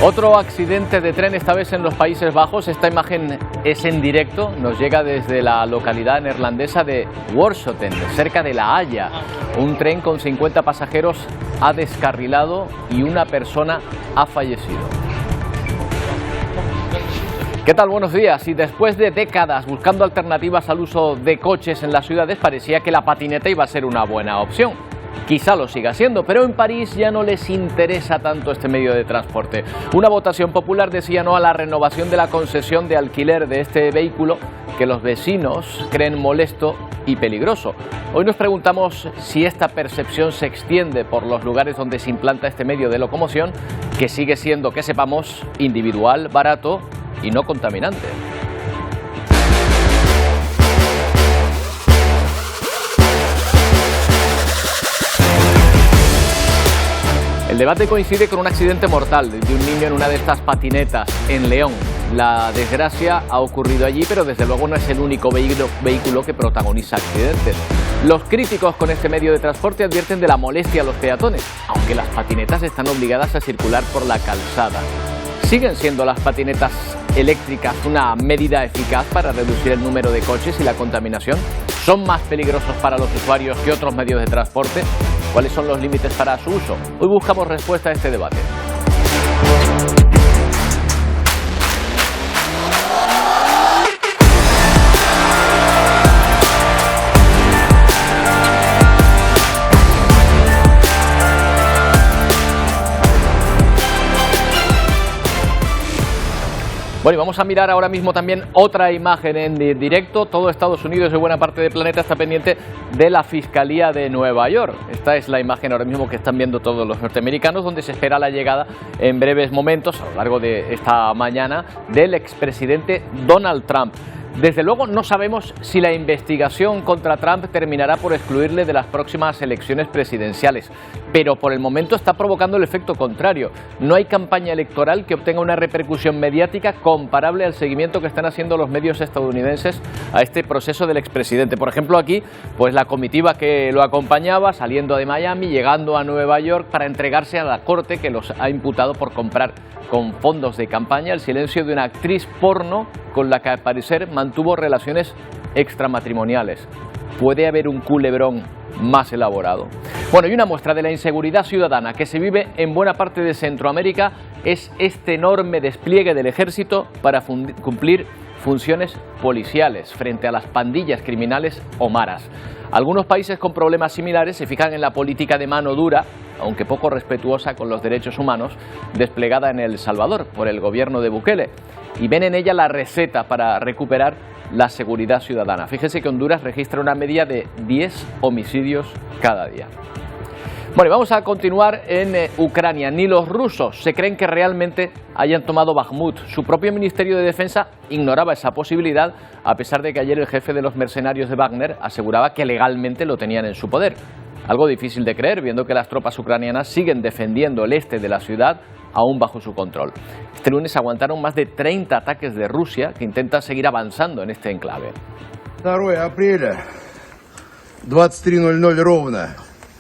Otro accidente de tren, esta vez en los Países Bajos. Esta imagen es en directo, nos llega desde la localidad neerlandesa de Worsoten, cerca de La Haya. Un tren con 50 pasajeros ha descarrilado y una persona ha fallecido. ¿Qué tal? Buenos días. Y después de décadas buscando alternativas al uso de coches en las ciudades, parecía que la patineta iba a ser una buena opción. Quizá lo siga siendo, pero en París ya no les interesa tanto este medio de transporte. Una votación popular decía no a la renovación de la concesión de alquiler de este vehículo que los vecinos creen molesto y peligroso. Hoy nos preguntamos si esta percepción se extiende por los lugares donde se implanta este medio de locomoción, que sigue siendo, que sepamos, individual, barato y no contaminante. El debate coincide con un accidente mortal de un niño en una de estas patinetas en León. La desgracia ha ocurrido allí, pero desde luego no es el único vehículo que protagoniza accidentes. Los críticos con este medio de transporte advierten de la molestia a los peatones, aunque las patinetas están obligadas a circular por la calzada. ¿Siguen siendo las patinetas eléctricas una medida eficaz para reducir el número de coches y la contaminación? ¿Son más peligrosos para los usuarios que otros medios de transporte? ¿Cuáles son los límites para su uso? Hoy buscamos respuesta a este debate. Bueno, y vamos a mirar ahora mismo también otra imagen en directo. Todo Estados Unidos y buena parte del planeta está pendiente de la Fiscalía de Nueva York. Esta es la imagen ahora mismo que están viendo todos los norteamericanos, donde se espera la llegada en breves momentos, a lo largo de esta mañana, del expresidente Donald Trump. Desde luego no sabemos si la investigación contra Trump terminará por excluirle de las próximas elecciones presidenciales, pero por el momento está provocando el efecto contrario. No hay campaña electoral que obtenga una repercusión mediática comparable al seguimiento que están haciendo los medios estadounidenses a este proceso del expresidente. Por ejemplo, aquí, pues la comitiva que lo acompañaba, saliendo de Miami, llegando a Nueva York para entregarse a la corte que los ha imputado por comprar con fondos de campaña el silencio de una actriz porno con la que al parecer mantuvo relaciones extramatrimoniales. ¿Puede haber un culebrón más elaborado? Bueno, y una muestra de la inseguridad ciudadana que se vive en buena parte de Centroamérica es este enorme despliegue del ejército para cumplir funciones policiales frente a las pandillas criminales o maras. Algunos países con problemas similares se fijan en la política de mano dura, aunque poco respetuosa con los derechos humanos, desplegada en El Salvador por el gobierno de Bukele, y ven en ella la receta para recuperar la seguridad ciudadana. Fíjense que Honduras registra una media de 10 homicidios cada día. Bueno, y vamos a continuar en Ucrania. Ni los rusos se creen que realmente hayan tomado Bakhmut. Su propio Ministerio de Defensa ignoraba esa posibilidad, a pesar de que ayer el jefe de los mercenarios de Wagner aseguraba que legalmente lo tenían en su poder. Algo difícil de creer, viendo que las tropas ucranianas siguen defendiendo el este de la ciudad, aún bajo su control. Este lunes aguantaron más de 30 ataques de Rusia, que intenta seguir avanzando en este enclave. 2 de abril, 23:00 ровно.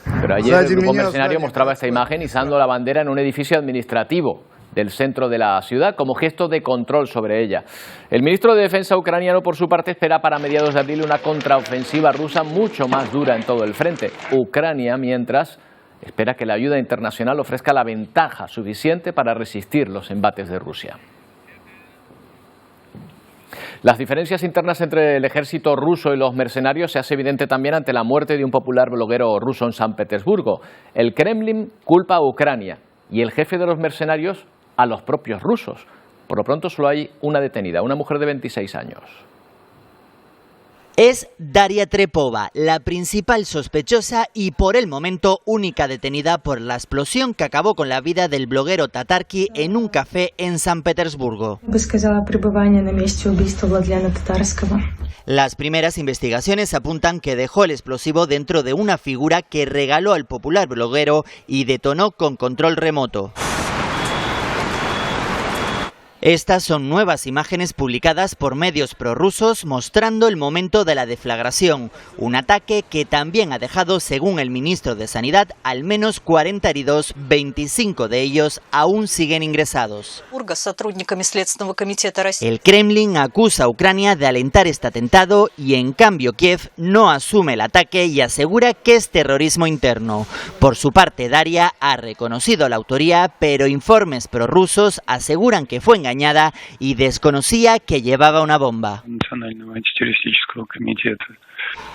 Pero ayer el grupo mercenario mostraba esta imagen izando la bandera en un edificio administrativo del centro de la ciudad como gesto de control sobre ella. El ministro de Defensa ucraniano, por su parte, espera para mediados de abril una contraofensiva rusa mucho más dura en todo el frente. Ucrania, mientras, espera que la ayuda internacional ofrezca la ventaja suficiente para resistir los embates de Rusia. Las diferencias internas entre el ejército ruso y los mercenarios se hace evidente también ante la muerte de un popular bloguero ruso en San Petersburgo. El Kremlin culpa a Ucrania y el jefe de los mercenarios a los propios rusos. Por lo pronto solo hay una detenida, una mujer de 26 años. Es Daria Trepova, la principal sospechosa y por el momento única detenida por la explosión que acabó con la vida del bloguero Tatarki en un café en San Petersburgo. Las primeras investigaciones apuntan que dejó el explosivo dentro de una figura que regaló al popular bloguero y detonó con control remoto. Estas son nuevas imágenes publicadas por medios prorrusos mostrando el momento de la deflagración, un ataque que también ha dejado, según el ministro de Sanidad, al menos 40 heridos, 25 de ellos aún siguen ingresados. El Kremlin acusa a Ucrania de alentar este atentado y en cambio Kiev no asume el ataque y asegura que es terrorismo interno. Por su parte, Daria ha reconocido la autoría, pero informes prorrusos aseguran que fue engañada y desconocía que llevaba una bomba.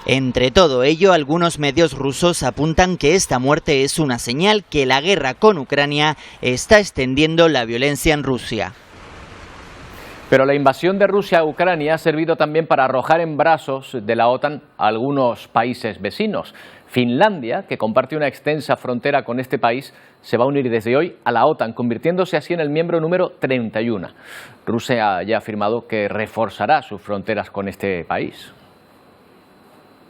Entre todo ello, algunos medios rusos apuntan que esta muerte es una señal que la guerra con Ucrania está extendiendo la violencia en Rusia. Pero la invasión de Rusia a Ucrania ha servido también para arrojar en brazos de la OTAN a algunos países vecinos. Finlandia, que comparte una extensa frontera con este país, se va a unir desde hoy a la OTAN, convirtiéndose así en el miembro número 31. Rusia ya ha afirmado que reforzará sus fronteras con este país.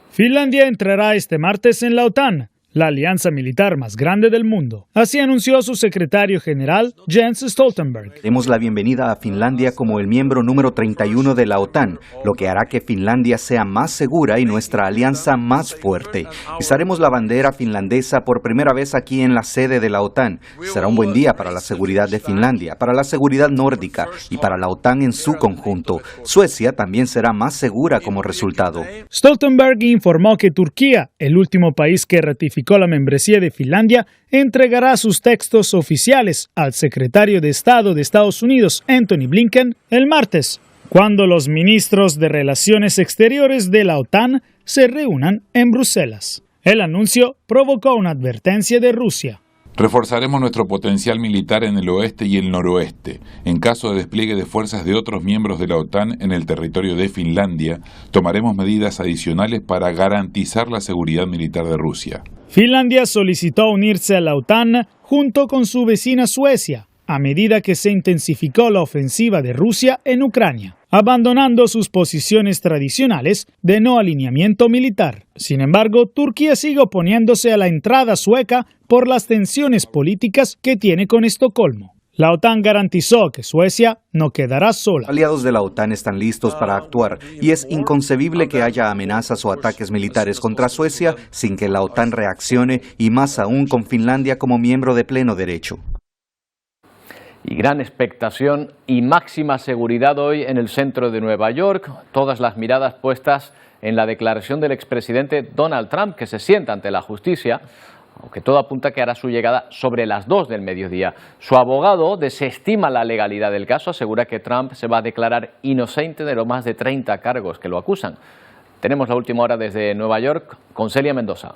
Finlandia entrará este martes en la OTAN, la alianza militar más grande del mundo. Así anunció su secretario general, Jens Stoltenberg. Demos la bienvenida a Finlandia como el miembro número 31 de la OTAN, lo que hará que Finlandia sea más segura y nuestra alianza más fuerte. Izaremos la bandera finlandesa por primera vez aquí en la sede de la OTAN. Será un buen día para la seguridad de Finlandia, para la seguridad nórdica y para la OTAN en su conjunto. Suecia también será más segura como resultado. Stoltenberg informó que Turquía, el último país que ratificó la membresía de Finlandia, entregará sus textos oficiales al secretario de Estado de Estados Unidos, Antony Blinken, el martes, cuando los ministros de Relaciones Exteriores de la OTAN se reúnan en Bruselas. El anuncio provocó una advertencia de Rusia. Reforzaremos nuestro potencial militar en el oeste y el noroeste. En caso de despliegue de fuerzas de otros miembros de la OTAN en el territorio de Finlandia, tomaremos medidas adicionales para garantizar la seguridad militar de Rusia. Finlandia solicitó unirse a la OTAN junto con su vecina Suecia, a medida que se intensificó la ofensiva de Rusia en Ucrania, abandonando sus posiciones tradicionales de no alineamiento militar. Sin embargo, Turquía sigue oponiéndose a la entrada sueca por las tensiones políticas que tiene con Estocolmo. La OTAN garantizó que Suecia no quedará sola. Aliados de la OTAN están listos para actuar y es inconcebible que haya amenazas o ataques militares contra Suecia sin que la OTAN reaccione y más aún con Finlandia como miembro de pleno derecho. Y gran expectación y máxima seguridad hoy en el centro de Nueva York. Todas las miradas puestas en la declaración del expresidente Donald Trump, que se sienta ante la justicia, aunque todo apunta que hará su llegada sobre las 2 del mediodía. Su abogado desestima la legalidad del caso, asegura que Trump se va a declarar inocente de los más de 30 cargos que lo acusan. Tenemos la última hora desde Nueva York con Celia Mendoza.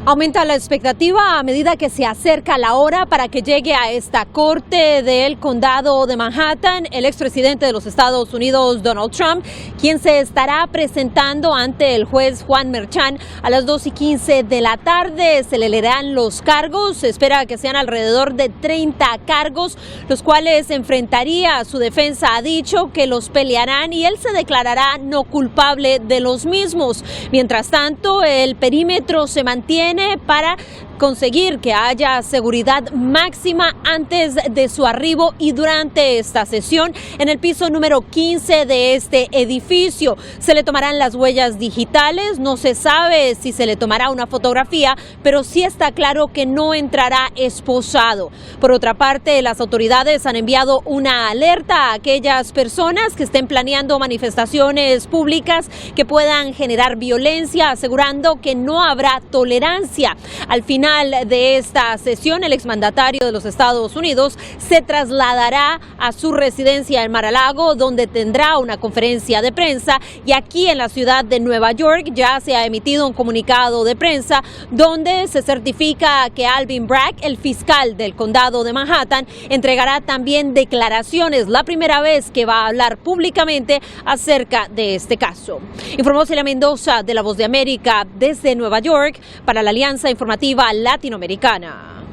Aumenta la expectativa a medida que se acerca la hora para que llegue a esta corte del condado de Manhattan el expresidente de los Estados Unidos, Donald Trump, quien se estará presentando ante el juez Juan Merchan a las 2:15 de la tarde. Se le leerán los cargos, se espera que sean alrededor de 30 cargos, los cuales enfrentaría. Su defensa ha dicho que los pelearán y él se declarará no culpable de los mismos. Mientras tanto, el perímetro se mantiene para conseguir que haya seguridad máxima antes de su arribo y durante esta sesión en el piso número 15 de este edificio. Se le tomarán las huellas digitales, no se sabe si se le tomará una fotografía, pero sí está claro que no entrará esposado. Por otra parte, las autoridades han enviado una alerta a aquellas personas que estén planeando manifestaciones públicas que puedan generar violencia, asegurando que no habrá tolerancia. Al final de esta sesión, el exmandatario de los Estados Unidos se trasladará a su residencia en Mar-a-Lago, donde tendrá una conferencia de prensa, y aquí en la ciudad de Nueva York ya se ha emitido un comunicado de prensa donde se certifica que Alvin Bragg, el fiscal del condado de Manhattan, entregará también declaraciones, la primera vez que va a hablar públicamente acerca de este caso. Informó Celia Mendoza de La Voz de América desde Nueva York para la Alianza Informativa Latinoamericana.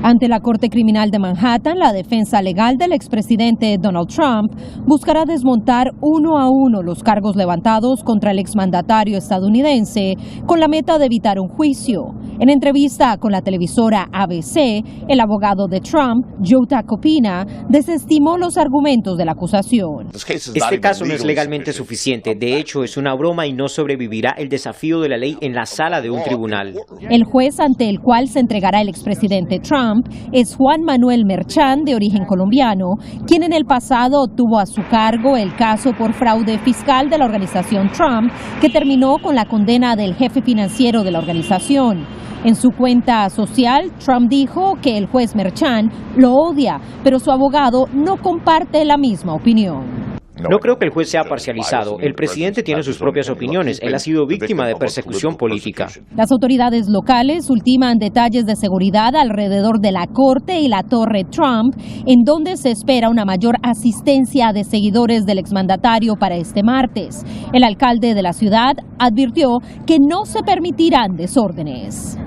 Ante la Corte Criminal de Manhattan, la defensa legal del expresidente Donald Trump buscará desmontar uno a uno los cargos levantados contra el exmandatario estadounidense con la meta de evitar un juicio. En entrevista con la televisora ABC, el abogado de Trump, Joe Tacopina, desestimó los argumentos de la acusación. Este caso no es legalmente suficiente. De hecho, es una broma y no sobrevivirá el desafío de la ley en la sala de un tribunal. El juez ante el cual se entregará el expresidente Trump es Juan Manuel Merchán, de origen colombiano, quien en el pasado tuvo a su cargo el caso por fraude fiscal de la organización Trump, que terminó con la condena del jefe financiero de la organización. En su cuenta social, Trump dijo que el juez Merchán lo odia, pero su abogado no comparte la misma opinión. No creo que el juez sea parcializado. El presidente tiene sus propias opiniones. Él ha sido víctima de persecución política. Las autoridades locales ultiman detalles de seguridad alrededor de la corte y la Torre Trump, en donde se espera una mayor asistencia de seguidores del exmandatario para este martes. El alcalde de la ciudad advirtió que no se permitirán desórdenes.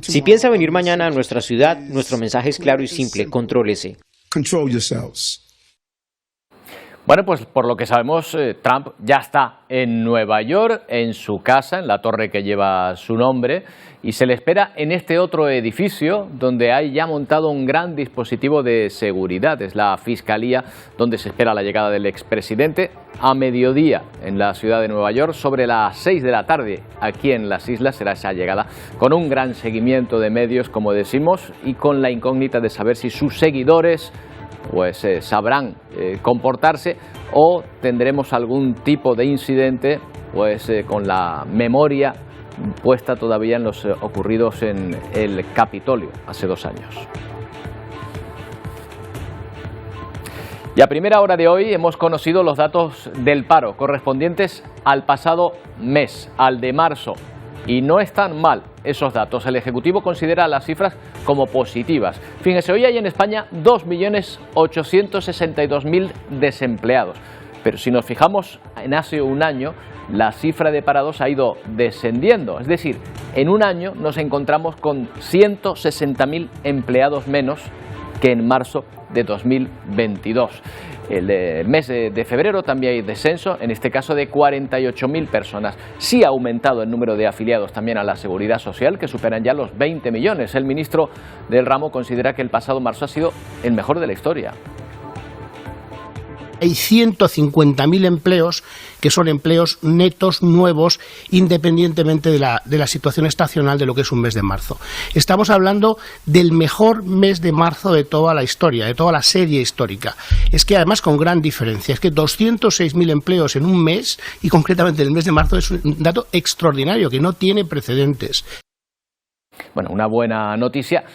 Si piensa venir mañana a nuestra ciudad, nuestro mensaje es claro y simple: contrólese. Bueno, pues por lo que sabemos, Trump ya está en Nueva York, en su casa, en la torre que lleva su nombre, y se le espera en este otro edificio donde hay ya montado un gran dispositivo de seguridad. Es la Fiscalía donde se espera la llegada del expresidente a mediodía en la ciudad de Nueva York. Sobre las 6 de la tarde aquí en las islas será esa llegada, con un gran seguimiento de medios, como decimos, y con la incógnita de saber si sus seguidores pues sabrán comportarse o tendremos algún tipo de incidente pues con la memoria puesta todavía en los ocurridos en el Capitolio hace 2 años. Y a primera hora de hoy hemos conocido los datos del paro correspondientes al pasado mes, al de marzo. Y no están mal esos datos. El Ejecutivo considera las cifras como positivas. Fíjense, hoy hay en España 2.862.000 desempleados. Pero si nos fijamos en hace un año, la cifra de parados ha ido descendiendo. Es decir, en un año nos encontramos con 160.000 empleados menos que en marzo de 2022. El mes de febrero también hay descenso, en este caso de 48.000 personas. Sí ha aumentado el número de afiliados también a la Seguridad Social, que superan ya los 20 millones. El ministro del ramo considera que el pasado marzo ha sido el mejor de la historia. Hay 150.000 empleos que son empleos netos nuevos, independientemente de la situación estacional de lo que es un mes de marzo. Estamos hablando del mejor mes de marzo de toda la historia, de toda la serie histórica. Es que además con gran diferencia, es que 206.000 empleos en un mes, y concretamente en el mes de marzo, es un dato extraordinario que no tiene precedentes. Bueno, una buena noticia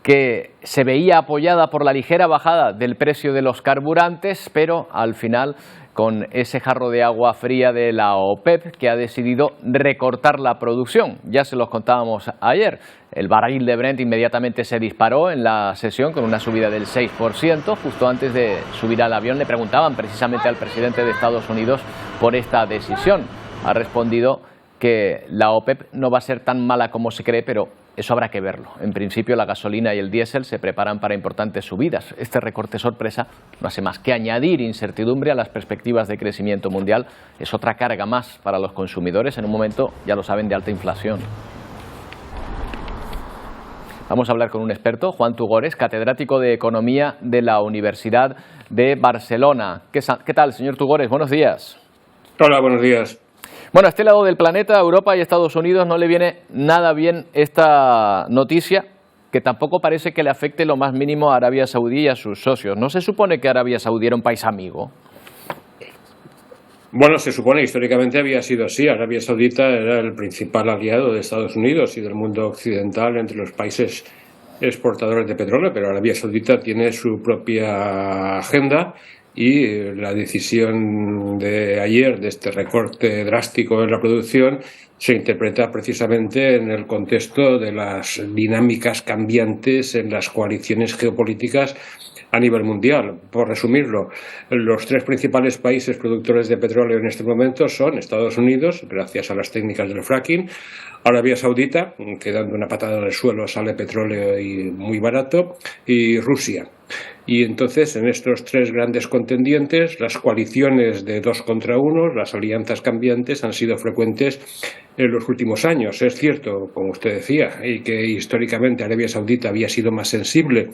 que se veía apoyada por la ligera bajada del precio de los carburantes, pero al final con ese jarro de agua fría de la OPEP, que ha decidido recortar la producción. Ya se los contábamos ayer. El barril de Brent inmediatamente se disparó en la sesión con una subida del 6%. Justo antes de subir al avión le preguntaban precisamente al presidente de Estados Unidos por esta decisión. Ha respondido que la OPEP no va a ser tan mala como se cree, pero eso habrá que verlo. En principio la gasolina y el diésel se preparan para importantes subidas. Este recorte sorpresa no hace más que añadir incertidumbre a las perspectivas de crecimiento mundial. Es otra carga más para los consumidores en un momento, ya lo saben, de alta inflación. Vamos a hablar con un experto, Juan Tugores, catedrático de Economía de la Universidad de Barcelona. ¿Qué tal, señor Tugores? Buenos días. Hola, buenos días. Bueno, a este lado del planeta, Europa y Estados Unidos, no le viene nada bien esta noticia, que tampoco parece que le afecte lo más mínimo a Arabia Saudí y a sus socios. ¿No se supone que Arabia Saudí era un país amigo? Bueno, se supone, históricamente había sido así. Arabia Saudita era el principal aliado de Estados Unidos y del mundo occidental entre los países exportadores de petróleo, pero Arabia Saudita tiene su propia agenda. Y la decisión de ayer de este recorte drástico en la producción se interpreta precisamente en el contexto de las dinámicas cambiantes en las coaliciones geopolíticas a nivel mundial. Por resumirlo, los tres principales países productores de petróleo en este momento son Estados Unidos, gracias a las técnicas del fracking, Arabia Saudita, que dando una patada en el suelo sale petróleo y muy barato, y Rusia. Y entonces, en estos tres grandes contendientes, las coaliciones de 2 contra 1, las alianzas cambiantes, han sido frecuentes en los últimos años. Es cierto, como usted decía, y que históricamente Arabia Saudita había sido más sensible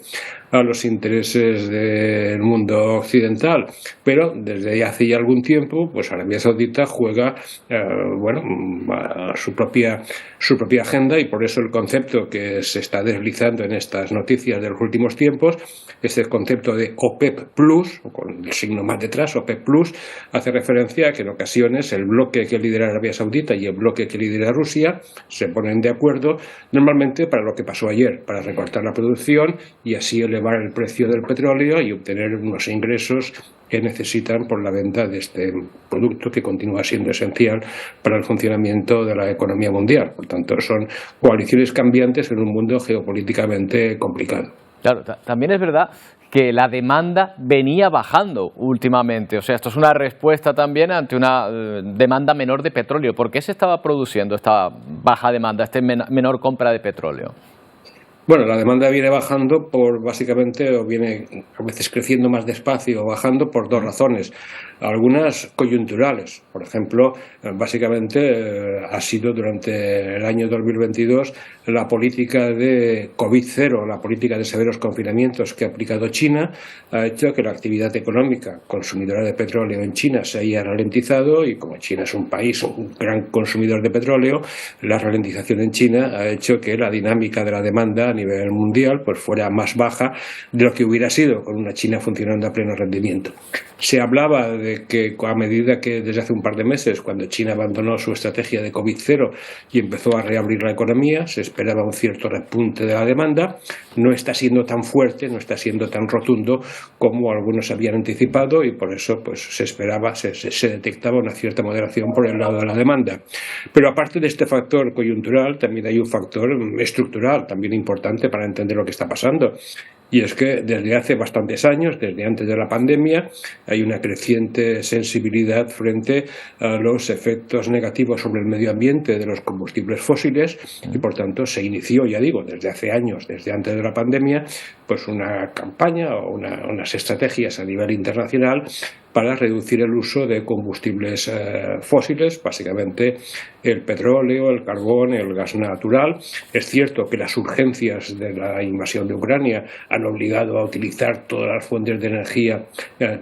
a los intereses del mundo occidental, pero desde hace ya algún tiempo, pues Arabia Saudita juega su propia agenda, y por eso el concepto que se está deslizando en estas noticias de los últimos tiempos es el concepto de OPEP Plus, con el signo más detrás, OPEP Plus, hace referencia a que en ocasiones el bloque que lidera Arabia Saudita y el bloque que lidera Rusia se ponen de acuerdo, normalmente para lo que pasó ayer, para recortar la producción y así elevar el precio del petróleo y obtener unos ingresos que necesitan por la venta de este producto que continúa siendo esencial para el funcionamiento de la economía mundial. Por tanto, son coaliciones cambiantes en un mundo geopolíticamente complicado. Claro, también es verdad que la demanda venía bajando últimamente. O sea, esto es una respuesta también ante una demanda menor de petróleo. ¿Por qué se estaba produciendo esta baja demanda, esta menor compra de petróleo? Bueno, la demanda viene bajando básicamente, o viene a veces creciendo más despacio o bajando por dos razones. Algunas coyunturales. Por ejemplo, básicamente ha sido durante el año 2022 la política de COVID-0, la política de severos confinamientos que ha aplicado China, ha hecho que la actividad económica consumidora de petróleo en China se haya ralentizado, y como China es un país, un gran consumidor de petróleo, la ralentización en China ha hecho que la dinámica de la demanda a nivel mundial pues fuera más baja de lo que hubiera sido con una China funcionando a pleno rendimiento. Se hablaba de que a medida que desde hace un par de meses, cuando China abandonó su estrategia de COVID-0 y empezó a reabrir la economía, se esperaba un cierto repunte de la demanda. No está siendo tan fuerte, no está siendo tan rotundo como algunos habían anticipado, y por eso pues se esperaba, se detectaba una cierta moderación por el lado de la demanda. Pero aparte de este factor coyuntural, también hay un factor estructural también importante para entender lo que está pasando. Y es que desde hace bastantes años, desde antes de la pandemia, hay una creciente sensibilidad frente a los efectos negativos sobre el medio ambiente de los combustibles fósiles, y por tanto se inició, ya digo, desde hace años, desde antes de la pandemia, pues una campaña o unas estrategias a nivel internacional para reducir el uso de combustibles fósiles, básicamente el petróleo, el carbón, el gas natural. Es cierto que las urgencias de la invasión de Ucrania han obligado a utilizar todas las fuentes de energía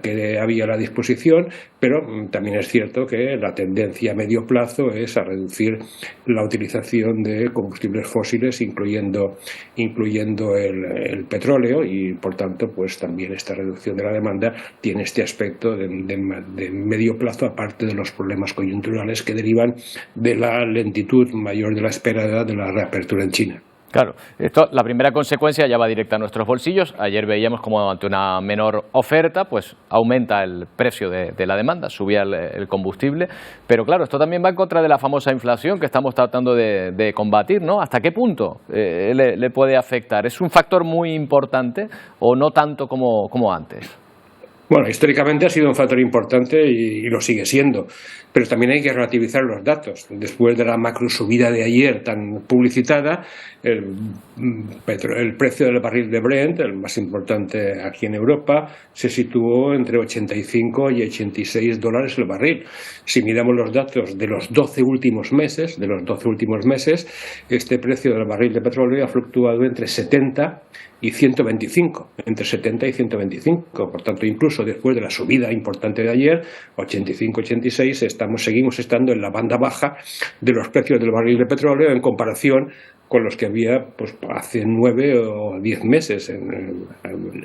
que había a la disposición, pero también es cierto que la tendencia a medio plazo es a reducir la utilización de combustibles fósiles, incluyendo el petróleo, y por tanto pues también esta reducción de la demanda tiene este aspecto de medio plazo, aparte de los problemas coyunturales que derivan de la lentitud mayor de la esperada de la reapertura en China. Claro, la primera consecuencia ya va directa a nuestros bolsillos. Ayer veíamos como ante una menor oferta, pues aumenta el precio de la demanda, subía el combustible. Pero claro, esto también va en contra de la famosa inflación que estamos tratando de combatir, ¿no? ¿Hasta qué punto le puede afectar? ¿Es un factor muy importante o no tanto como antes? Bueno, históricamente ha sido un factor importante y lo sigue siendo, pero también hay que relativizar los datos. Después de la macro subida de ayer tan publicitada, el precio del barril de Brent, el más importante aquí en Europa, se situó entre 85 y 86 dólares el barril. Si miramos los datos de los 12 últimos meses, este precio del barril de petróleo ha fluctuado entre 70 y 125, entre 70 y 125. Por tanto, incluso después de la subida importante de ayer, 85-86, seguimos estando en la banda baja de los precios del barril de petróleo en comparación con los que había pues hace 9 o 10 meses, en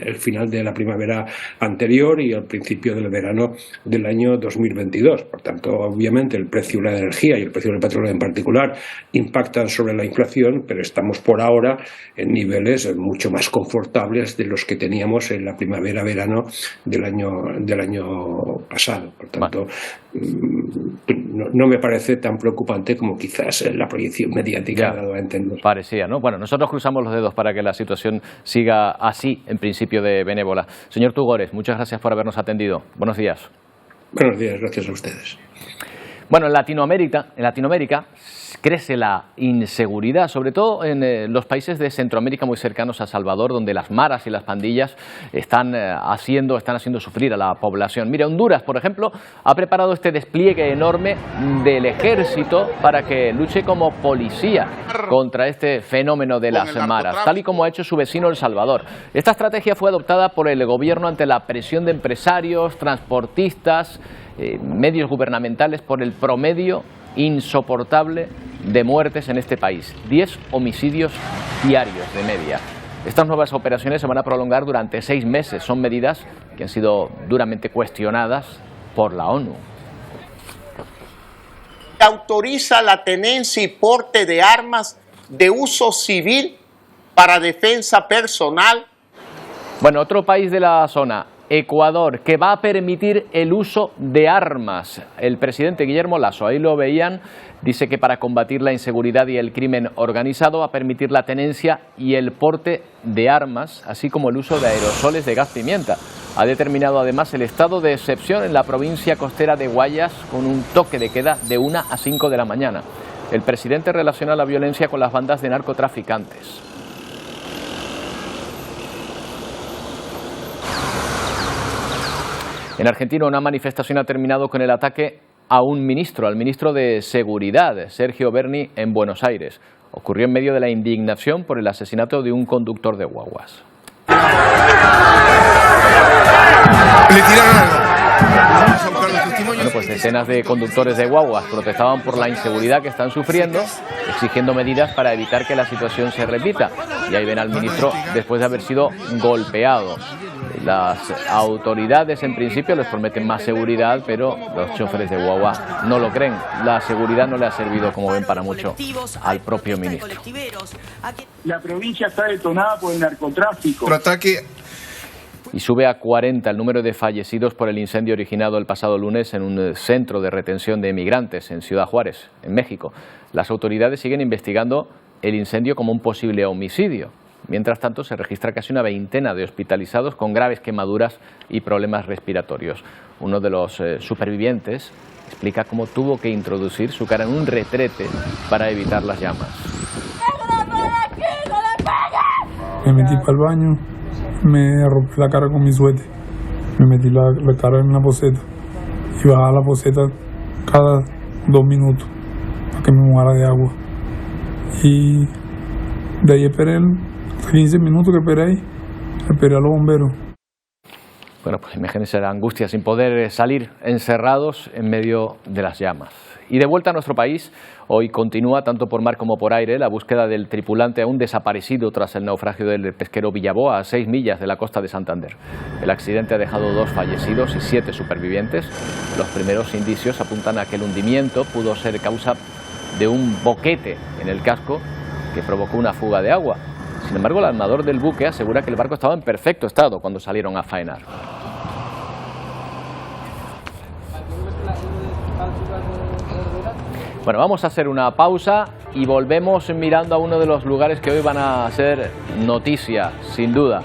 el final de la primavera anterior y al principio del verano del año 2022. Por tanto, obviamente el precio de la energía y el precio del petróleo en particular impactan sobre la inflación, pero estamos por ahora en niveles mucho más confortables de los que teníamos en la primavera-verano del año pasado. Por tanto, no me parece tan preocupante como quizás la proyección mediática ha dado a entender. Parecía, ¿no? Bueno, nosotros cruzamos los dedos para que la situación siga así, en principio, de benévola. Señor Tugores, muchas gracias por habernos atendido. Buenos días. Buenos días, gracias a ustedes. Bueno, en Latinoamérica crece la inseguridad, sobre todo en los países de Centroamérica muy cercanos a Salvador, donde las maras y las pandillas están haciendo sufrir a la población. Mire, Honduras, por ejemplo, ha preparado este despliegue enorme del ejército para que luche como policía contra este fenómeno de las maras, tal y como ha hecho su vecino El Salvador. Esta estrategia fue adoptada por el gobierno ante la presión de empresarios, transportistas, medios gubernamentales por el promedio insoportable de muertes en este país. 10 homicidios diarios de media. Estas nuevas operaciones se van a prolongar durante 6 meses. Son medidas que han sido duramente cuestionadas por la ONU. Autoriza la tenencia y porte de armas de uso civil para defensa personal. Bueno, otro país de la zona, Ecuador, que va a permitir el uso de armas. El presidente Guillermo Lasso, ahí lo veían, dice que para combatir la inseguridad y el crimen organizado va a permitir la tenencia y el porte de armas, así como el uso de aerosoles de gas pimienta. Ha determinado además el estado de excepción en la provincia costera de Guayas con un toque de queda de 1 a 5 de la mañana. El presidente relaciona la violencia con las bandas de narcotraficantes. En Argentina, una manifestación ha terminado con el ataque a un ministro, al ministro de Seguridad, Sergio Berni, en Buenos Aires. Ocurrió en medio de la indignación por el asesinato de un conductor de guaguas. Le tiraron algo. Bueno, pues decenas de conductores de guaguas protestaban por la inseguridad que están sufriendo, exigiendo medidas para evitar que la situación se repita. Y ahí ven al ministro después de haber sido golpeado. Las autoridades en principio les prometen más seguridad, pero los choferes de guagua no lo creen. La seguridad no le ha servido, como ven, para mucho al propio ministro. La provincia está detonada por el narcotráfico. Otro ataque. Y sube a 40 el número de fallecidos por el incendio originado el pasado lunes en un centro de retención de emigrantes en Ciudad Juárez, en México. Las autoridades siguen investigando el incendio como un posible homicidio. Mientras tanto, se registra casi una veintena de hospitalizados con graves quemaduras y problemas respiratorios. Uno de los supervivientes explica cómo tuvo que introducir su cara en un retrete para evitar las llamas. Me metí para el baño, me rompí la cara con mi suéter, me metí la cara en la poceta y bajaba la poceta cada 2 minutos para que me mojara de agua. Y de ahí esperé 15 minutos que esperé a los bomberos. Bueno, pues imagínense la angustia sin poder salir, encerrados en medio de las llamas. Y de vuelta a nuestro país, hoy continúa tanto por mar como por aire la búsqueda del tripulante aún desaparecido tras el naufragio del pesquero Villaboa a 6 millas de la costa de Santander. El accidente ha dejado 2 fallecidos y 7 supervivientes. Los primeros indicios apuntan a que el hundimiento pudo ser causa de un boquete en el casco que provocó una fuga de agua. Sin embargo, el armador del buque asegura que el barco estaba en perfecto estado cuando salieron a faenar. Bueno, vamos a hacer una pausa y volvemos mirando a uno de los lugares que hoy van a ser noticia, sin duda.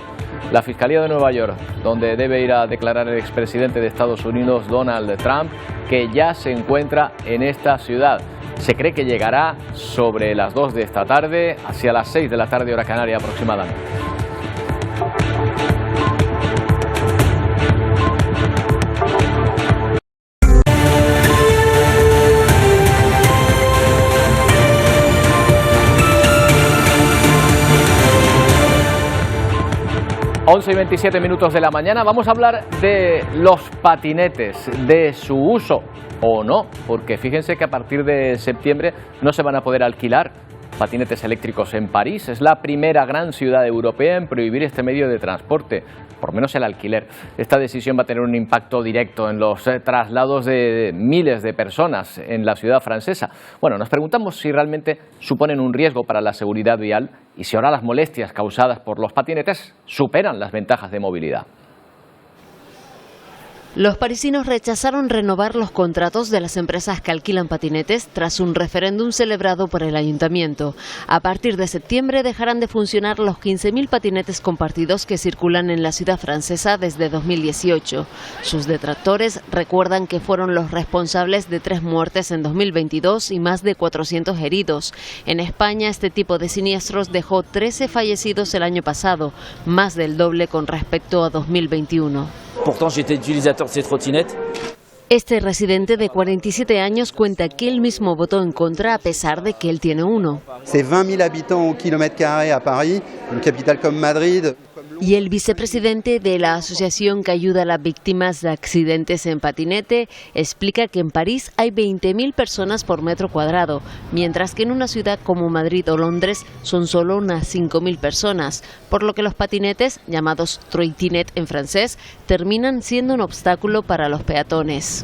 La Fiscalía de Nueva York, donde debe ir a declarar el expresidente de Estados Unidos, Donald Trump, que ya se encuentra en esta ciudad. Se cree que llegará sobre las 2 de esta tarde, hacia las 6 de la tarde, hora canaria aproximadamente. Once y 27 minutos de la mañana. Vamos a hablar de los patinetes, de su uso o no, porque fíjense que a partir de septiembre no se van a poder alquilar patinetes eléctricos en París. Es la primera gran ciudad europea en prohibir este medio de transporte, por lo menos el alquiler. Esta decisión va a tener un impacto directo en los traslados de miles de personas en la ciudad francesa. Bueno, nos preguntamos si realmente suponen un riesgo para la seguridad vial y si ahora las molestias causadas por los patinetes superan las ventajas de movilidad. Los parisinos rechazaron renovar los contratos de las empresas que alquilan patinetes tras un referéndum celebrado por el ayuntamiento. A partir de septiembre dejarán de funcionar los 15.000 patinetes compartidos que circulan en la ciudad francesa desde 2018. Sus detractores recuerdan que fueron los responsables de 3 muertes en 2022 y más de 400 heridos. En España, este tipo de siniestros dejó 13 fallecidos el año pasado, más del doble con respecto a 2021. Este residente de 47 años cuenta que él mismo votó en contra a pesar de que él tiene uno. C'est 20.000 habitants au kilomètre carré à Paris, une capitale comme Madrid. Y el vicepresidente de la asociación que ayuda a las víctimas de accidentes en patinete explica que en París hay 20.000 personas por metro cuadrado, mientras que en una ciudad como Madrid o Londres son solo unas 5.000 personas, por lo que los patinetes, llamados trottinettes en francés, terminan siendo un obstáculo para los peatones.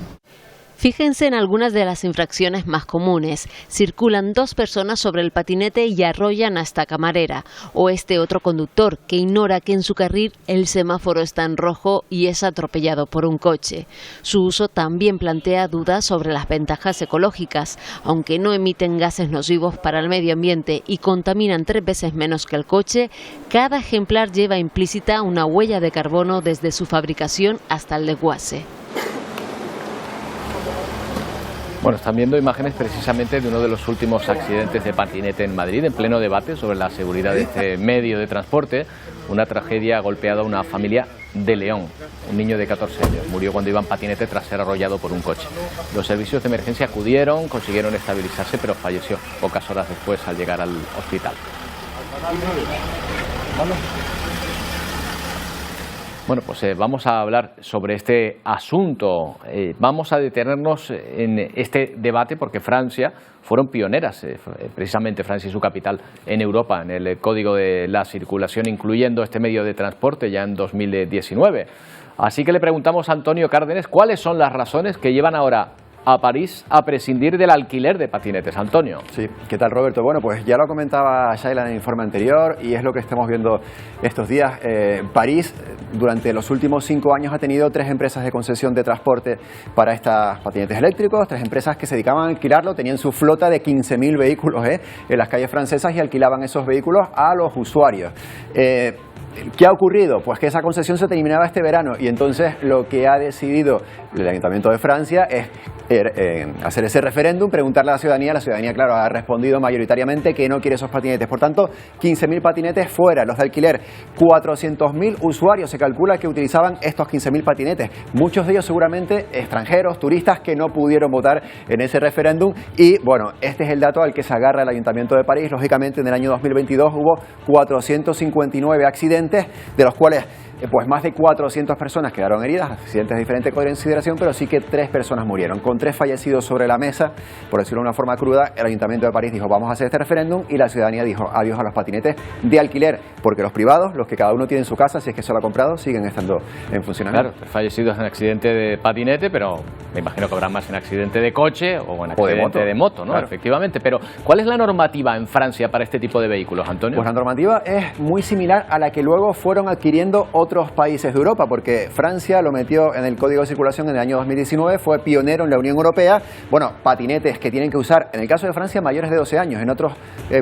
Fíjense en algunas de las infracciones más comunes. Circulan 2 personas sobre el patinete y arrollan a esta camarera. O este otro conductor que ignora que en su carril el semáforo está en rojo y es atropellado por un coche. Su uso también plantea dudas sobre las ventajas ecológicas. Aunque no emiten gases nocivos para el medio ambiente y contaminan 3 veces menos que el coche, cada ejemplar lleva implícita una huella de carbono desde su fabricación hasta el desguace. Bueno, están viendo imágenes precisamente de uno de los últimos accidentes de patinete en Madrid, en pleno debate sobre la seguridad de este medio de transporte. Una tragedia ha golpeado a una familia de León. Un niño de 14 años murió cuando iba en patinete tras ser arrollado por un coche. Los servicios de emergencia acudieron, consiguieron estabilizarse, pero falleció pocas horas después al llegar al hospital. Bueno, pues vamos a hablar sobre este asunto. Vamos a detenernos en este debate porque Francia fueron pioneras, precisamente Francia y su capital, en Europa, en el Código de la Circulación, incluyendo este medio de transporte ya en 2019. Así que le preguntamos a Antonio Cárdenas cuáles son las razones que llevan ahora a París a prescindir del alquiler de patinetes. Antonio. Sí, ¿qué tal, Roberto? Bueno, pues ya lo comentaba Shaila en el informe anterior y es lo que estamos viendo estos días. París, durante los últimos 5 años, ha tenido 3 empresas de concesión de transporte para estos patinetes eléctricos, 3 empresas que se dedicaban a alquilarlo, tenían su flota de 15.000 vehículos en las calles francesas y alquilaban esos vehículos a los usuarios. ¿Qué ha ocurrido? Pues que esa concesión se terminaba este verano y entonces lo que ha decidido el Ayuntamiento de Francia es hacer ese referéndum, preguntarle a la ciudadanía, claro, ha respondido mayoritariamente que no quiere esos patinetes. Por tanto, 15.000 patinetes fuera, los de alquiler. 400.000 usuarios se calcula que utilizaban estos 15.000 patinetes. Muchos de ellos seguramente extranjeros, turistas que no pudieron votar en ese referéndum. Y bueno, este es el dato al que se agarra el Ayuntamiento de París. Lógicamente, en el año 2022 hubo 459 accidentes, de los cuales pues más de 400 personas quedaron heridas, accidentes de diferente consideración, pero sí que 3 personas murieron. Con 3 fallecidos sobre la mesa, por decirlo de una forma cruda, el Ayuntamiento de París dijo vamos a hacer este referéndum y la ciudadanía dijo adiós a los patinetes de alquiler, porque los privados, los que cada uno tiene en su casa, si es que se lo ha comprado, siguen estando en funcionamiento. Claro, 3 fallecidos en accidente de patinete, pero me imagino que habrá más en accidente de coche o en accidente de moto, ¿no? Claro. Efectivamente, pero ¿cuál es la normativa en Francia para este tipo de vehículos, Antonio? Pues la normativa es muy similar a la que luego fueron adquiriendo otros países de Europa, porque Francia lo metió en el Código de Circulación en el año 2019, fue pionero en la Unión Europea. Bueno, patinetes que tienen que usar, en el caso de Francia, mayores de 12 años, en otros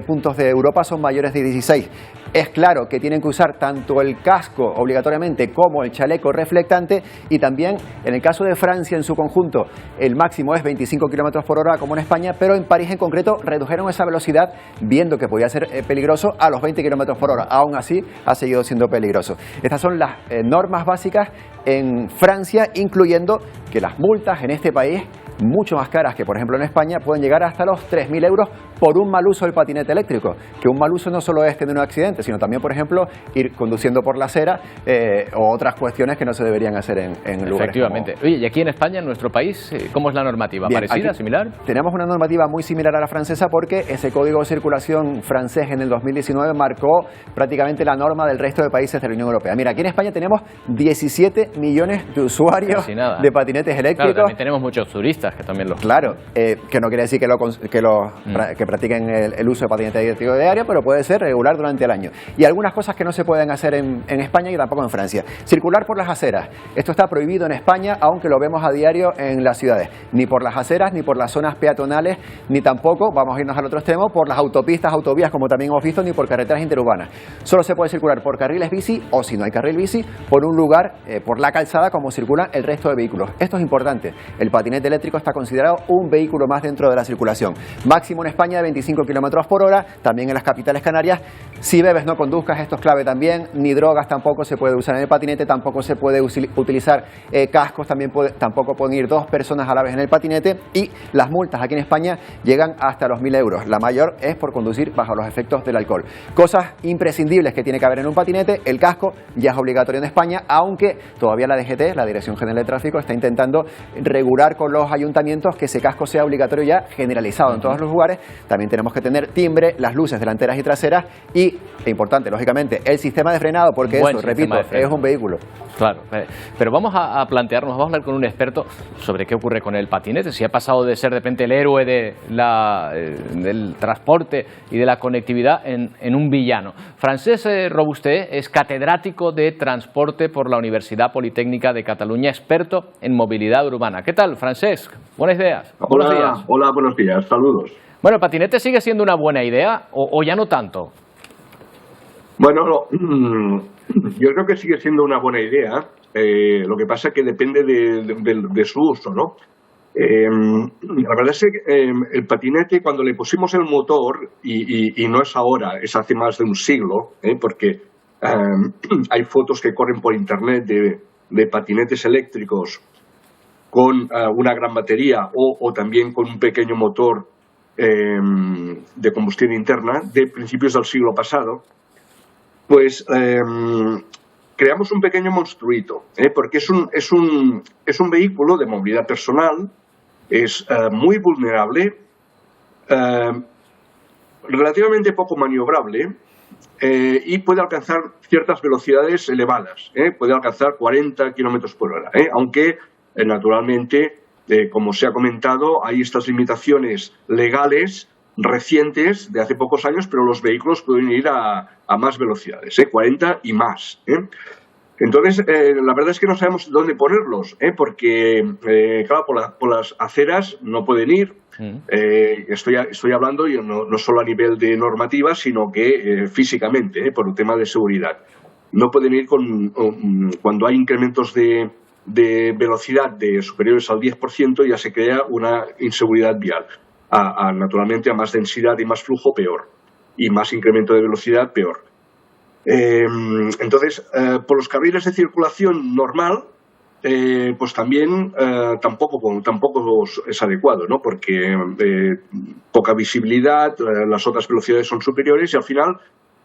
puntos de Europa son mayores de 16. Es claro que tienen que usar tanto el casco obligatoriamente como el chaleco reflectante y también, en el caso de Francia en su conjunto, el máximo es 25 km por hora como en España, pero en París en concreto redujeron esa velocidad viendo que podía ser peligroso a los 20 km por hora. Aún así ha seguido siendo peligroso. Estas son las normas básicas en Francia, incluyendo que las multas en este país, mucho más caras que por ejemplo en España, pueden llegar hasta los 3.000 euros por un mal uso del patinete eléctrico, que un mal uso no solo es tener un accidente, sino también, por ejemplo, ir conduciendo por la acera o otras cuestiones que no se deberían hacer en lugares. Efectivamente. Como... Oye, y aquí en España, en nuestro país, ¿cómo es la normativa? Bien, ¿parecida, similar? Tenemos una normativa muy similar a la francesa porque ese Código de Circulación francés en el 2019 marcó prácticamente la norma del resto de países de la Unión Europea. Mira, aquí en España tenemos 17 millones de usuarios de patinetes eléctricos. Claro, también tenemos muchos turistas ciclistas que también lo... Claro, que no quiere decir que practiquen el uso de patinete eléctrico diario, pero puede ser regular durante el año. Y algunas cosas que no se pueden hacer en España y tampoco en Francia. Circular por las aceras. Esto está prohibido en España, aunque lo vemos a diario en las ciudades. Ni por las aceras, ni por las zonas peatonales, ni tampoco, vamos a irnos al otro extremo, por las autopistas, autovías, como también hemos visto, ni por carreteras interurbanas. Solo se puede circular por carriles bici, o si no hay carril bici, por un lugar, por la calzada, como circulan el resto de vehículos. Esto es importante. El patinete eléctrico está considerado un vehículo más dentro de la circulación. Máximo en España de 25 kilómetros por hora, también en las capitales canarias. Si bebes, no conduzcas, esto es clave también. Ni drogas tampoco se puede usar en el patinete, tampoco se puede utilizar cascos, tampoco pueden ir dos personas a la vez en el patinete. Y las multas aquí en España llegan hasta los 1.000 euros. La mayor es por conducir bajo los efectos del alcohol. Cosas imprescindibles que tiene que haber en un patinete. El casco ya es obligatorio en España, aunque todavía la DGT, la Dirección General de Tráfico, está intentando regular con los ayuntamientos que ese casco sea obligatorio ya generalizado en todos los lugares. También tenemos que tener timbre, las luces delanteras y traseras y, importante, lógicamente, el sistema de frenado, porque eso, repito, es un vehículo. Claro, pero vamos a plantearnos, vamos a hablar con un experto sobre qué ocurre con el patinete, si ha pasado de ser de repente el héroe del transporte y de la conectividad en un villano. Francesc Robusté es catedrático de transporte por la Universidad Politécnica de Cataluña, experto en movilidad urbana. ¿Qué tal, Francesc? Buenos días. Buenos días. Hola, buenos días. Saludos. Bueno, ¿el patinete sigue siendo una buena idea o ya no tanto? Bueno, yo creo que sigue siendo una buena idea. Lo que pasa es que depende de su uso, ¿no? La verdad es que el patinete, cuando le pusimos el motor, y no es ahora, es hace más de un siglo, porque hay fotos que corren por internet de patinetes eléctricos con una gran batería o también con un pequeño motor de combustión interna de principios del siglo pasado, pues creamos un pequeño monstruito, porque es un vehículo de movilidad personal, es muy vulnerable, relativamente poco maniobrable y puede alcanzar ciertas velocidades elevadas, puede alcanzar 40 kilómetros por hora, aunque naturalmente, como se ha comentado, hay estas limitaciones legales recientes de hace pocos años, pero los vehículos pueden ir a más velocidades, 40 y más. Entonces, la verdad es que no sabemos dónde ponerlos, porque, claro, por las aceras no pueden ir. Estoy hablando no solo a nivel de normativa, sino que físicamente, por un tema de seguridad. No pueden ir cuando hay incrementos de velocidad de superiores al 10%, ya se crea una inseguridad vial. Naturalmente, a más densidad y más flujo, peor. Y más incremento de velocidad, peor. Entonces, por los carriles de circulación normal, pues también tampoco es adecuado, ¿no? Porque poca visibilidad, las otras velocidades son superiores y al final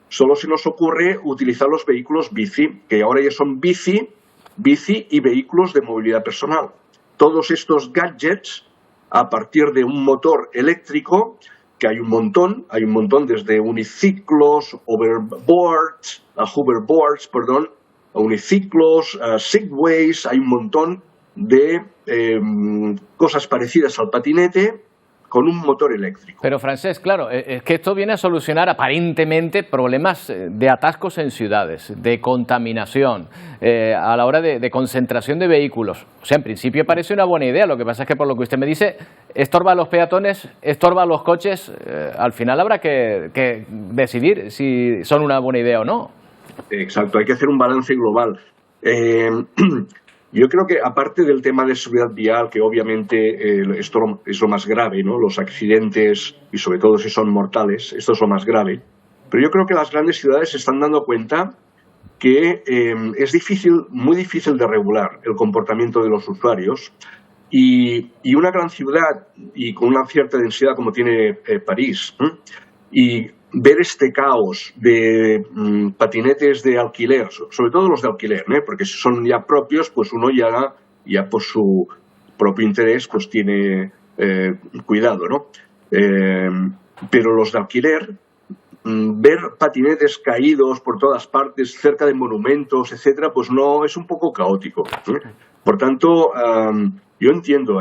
solo se nos ocurre utilizar los vehículos bici, que ahora ya son bici y vehículos de movilidad personal. Todos estos gadgets, a partir de un motor eléctrico, que hay un montón desde uniciclos, hoverboards, uniciclos, segways, hay un montón de cosas parecidas al patinete con un motor eléctrico. Pero, Francesc, claro, es que esto viene a solucionar aparentemente problemas de atascos en ciudades, de contaminación, a la hora de concentración de vehículos. O sea, en principio parece una buena idea, lo que pasa es que por lo que usted me dice, estorba a los peatones, estorba a los coches, al final habrá que decidir si son una buena idea o no. Exacto, hay que hacer un balance global. Yo creo que, aparte del tema de seguridad vial, que obviamente esto es lo más grave, ¿no? Los accidentes, y sobre todo si son mortales, esto es lo más grave. Pero yo creo que las grandes ciudades se están dando cuenta que es muy difícil de regular el comportamiento de los usuarios. Y una gran ciudad, y con una cierta densidad como tiene París, y ver este caos de patinetes de alquiler, sobre todo los de alquiler, porque si son ya propios, pues uno ya por su propio interés pues tiene cuidado, ¿no? Pero los de alquiler ver patinetes caídos por todas partes, cerca de monumentos, etcétera, pues no, es un poco caótico. Por tanto, yo entiendo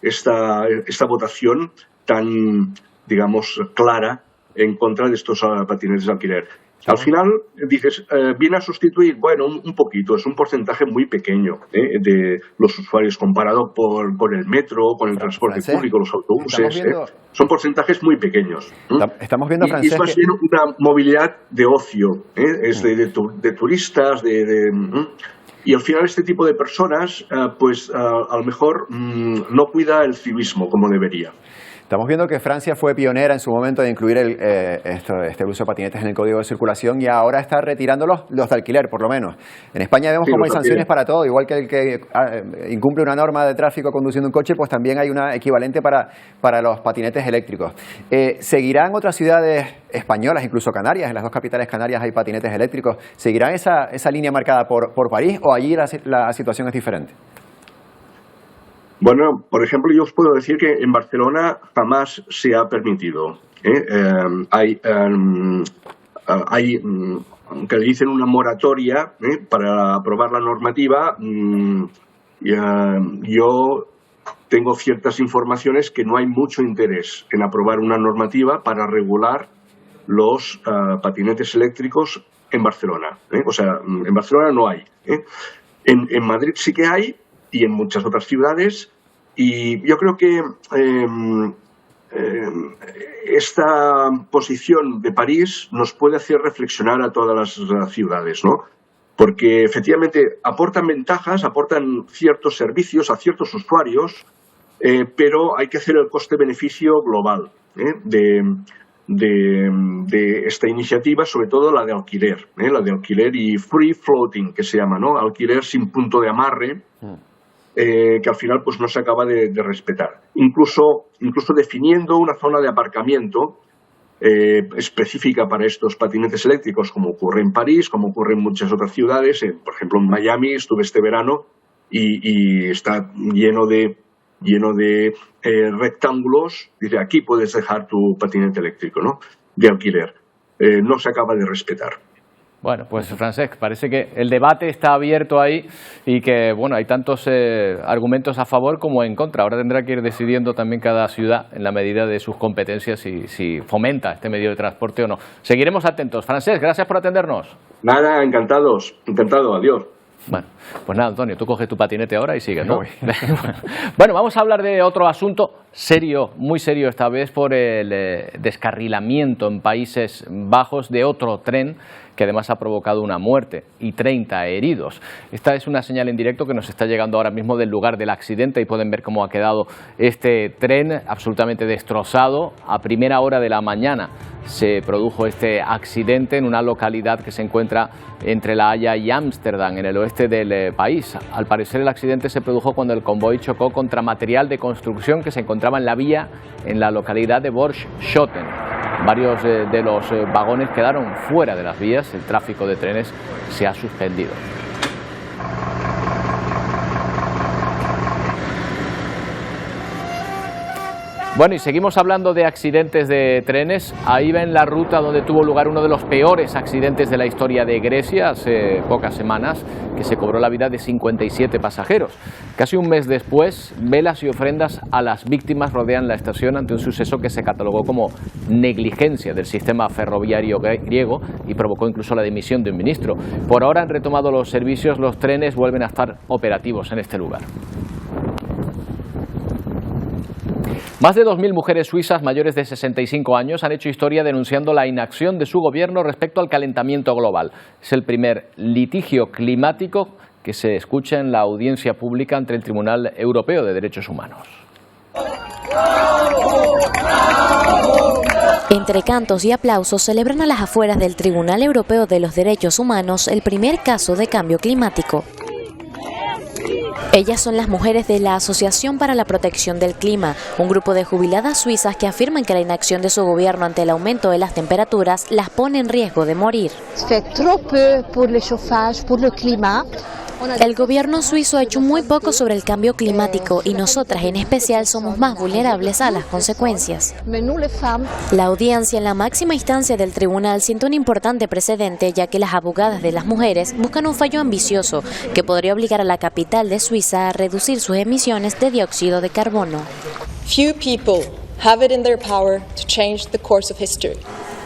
esta votación tan, digamos, clara en contra de estos patinetes de alquiler. Al final, dices, viene a sustituir, bueno, un poquito, es un porcentaje muy pequeño de los usuarios comparado con el metro, con el transporte público, los autobuses. Son porcentajes muy pequeños. Estamos viendo, Francés, y es más bien una movilidad de ocio, es de turistas, y al final este tipo de personas, pues a lo mejor no cuida el civismo como debería. Estamos viendo que Francia fue pionera en su momento de incluir este uso de patinetes en el Código de Circulación y ahora está retirando los de alquiler, por lo menos. En España vemos cómo hay sanciones para todo, igual que el que incumple una norma de tráfico conduciendo un coche, pues también hay una equivalente para los patinetes eléctricos. ¿Seguirán otras ciudades españolas, incluso Canarias, en las dos capitales canarias hay patinetes eléctricos? ¿Seguirán esa línea marcada por París o allí la situación es diferente? Bueno, por ejemplo, yo os puedo decir que en Barcelona jamás se ha permitido. Hay aunque le dicen una moratoria para aprobar la normativa, yo tengo ciertas informaciones que no hay mucho interés en aprobar una normativa para regular los patinetes eléctricos en Barcelona. O sea, en Barcelona no hay. En Madrid sí que hay, y en muchas otras ciudades, y yo creo que esta posición de París nos puede hacer reflexionar a todas las ciudades, ¿no? Porque efectivamente aportan ventajas, aportan ciertos servicios a ciertos usuarios, pero hay que hacer el coste-beneficio global de esta iniciativa, sobre todo la de alquiler y free floating, que se llama, ¿no? Alquiler sin punto de amarre, que al final pues no se acaba de respetar. Incluso definiendo una zona de aparcamiento específica para estos patinetes eléctricos, como ocurre en París, como ocurre en muchas otras ciudades. Por ejemplo, en Miami estuve este verano y está lleno de rectángulos. Dice, aquí puedes dejar tu patinete eléctrico, ¿no? De alquiler. No se acaba de respetar. Bueno, pues Francesc, parece que el debate está abierto ahí y que, bueno, hay tantos argumentos a favor como en contra. Ahora tendrá que ir decidiendo también cada ciudad en la medida de sus competencias si fomenta este medio de transporte o no. Seguiremos atentos. Francesc, gracias por atendernos. Nada, encantado, adiós. Bueno, pues nada, Antonio, tú coges tu patinete ahora y sigues, ¿no? Bueno, vamos a hablar de otro asunto serio, muy serio esta vez, por el descarrilamiento en Países Bajos de otro tren que además ha provocado una muerte y 30 heridos. Esta es una señal en directo que nos está llegando ahora mismo del lugar del accidente y pueden ver cómo ha quedado este tren absolutamente destrozado. A primera hora de la mañana se produjo este accidente en una localidad que se encuentra entre La Haya y Ámsterdam, en el oeste del país. Al parecer el accidente se produjo cuando el convoy chocó contra material de construcción que se encontraba en la vía en la localidad de Borch-Schoten. Varios de los vagones quedaron fuera de las vías, el tráfico de trenes se ha suspendido. Bueno, y seguimos hablando de accidentes de trenes. Ahí ven la ruta donde tuvo lugar uno de los peores accidentes de la historia de Grecia hace pocas semanas, que se cobró la vida de 57 pasajeros. Casi un mes después, velas y ofrendas a las víctimas rodean la estación ante un suceso que se catalogó como negligencia del sistema ferroviario griego y provocó incluso la dimisión de un ministro. Por ahora han retomado los servicios, los trenes vuelven a estar operativos en este lugar. Más de 2.000 mujeres suizas mayores de 65 años han hecho historia denunciando la inacción de su gobierno respecto al calentamiento global. Es el primer litigio climático que se escucha en la audiencia pública ante el Tribunal Europeo de Derechos Humanos. Entre cantos y aplausos celebran a las afueras del Tribunal Europeo de los Derechos Humanos el primer caso de cambio climático. Ellas son las mujeres de la Asociación para la Protección del Clima, un grupo de jubiladas suizas que afirman que la inacción de su gobierno ante el aumento de las temperaturas las pone en riesgo de morir. El gobierno suizo ha hecho muy poco sobre el cambio climático y nosotras en especial somos más vulnerables a las consecuencias. La audiencia en la máxima instancia del tribunal siente un importante precedente, ya que las abogadas de las mujeres buscan un fallo ambicioso que podría obligar a la capital de Suiza a reducir sus emisiones de dióxido de carbono. Few people have it in their power to change the course of history.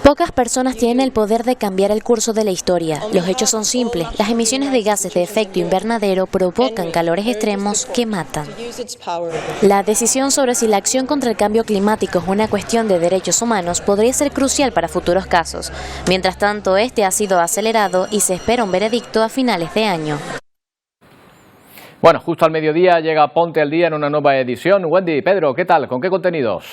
Pocas personas tienen el poder de cambiar el curso de la historia. Los hechos son simples. Las emisiones de gases de efecto invernadero provocan calores extremos que matan. La decisión sobre si la acción contra el cambio climático es una cuestión de derechos humanos podría ser crucial para futuros casos. Mientras tanto, este ha sido acelerado y se espera un veredicto a finales de año. Bueno, justo al mediodía llega Ponte al Día en una nueva edición. Wendy, Pedro, ¿qué tal? ¿Con qué contenidos?